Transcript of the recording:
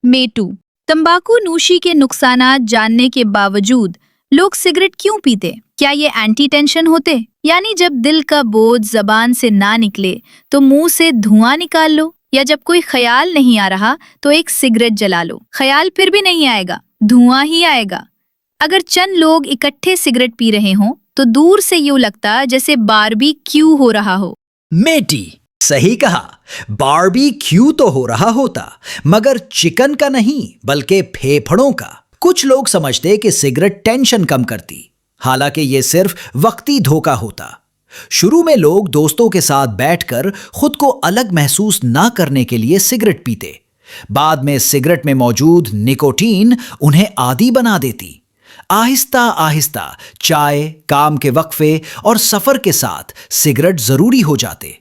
मेटू, तंबाकू नोशी के नुकसानात जानने के बावजूद लोग सिगरेट क्यों पीते? क्या ये एंटी टेंशन होते? यानी जब दिल का बोझ जबान से ना निकले तो मुंह से धुआं निकाल लो, या जब कोई ख्याल नहीं आ रहा तो एक सिगरेट जला लो। ख्याल फिर भी नहीं आएगा, धुआं ही आएगा। अगर चंद लोग इकट्ठे सिगरेट पी रहे हों तो दूर से यूं लगता जैसे बारबेक्यू हो रहा हो। मेटी, सही कहा। बारबेक्यू तो हो रहा होता, मगर चिकन का नहीं बल्कि फेफड़ों का। कुछ लोग समझते कि सिगरेट टेंशन कम करती, हालांकि ये सिर्फ वक्ती धोखा होता। शुरू में लोग दोस्तों के साथ बैठकर खुद को अलग महसूस ना करने के लिए सिगरेट पीते। बाद में सिगरेट में मौजूद निकोटीन उन्हें आदी बना देती। आहिस्ता आहिस्ता चाय, काम के वक्फे और सफर के साथ सिगरेट जरूरी हो जाते।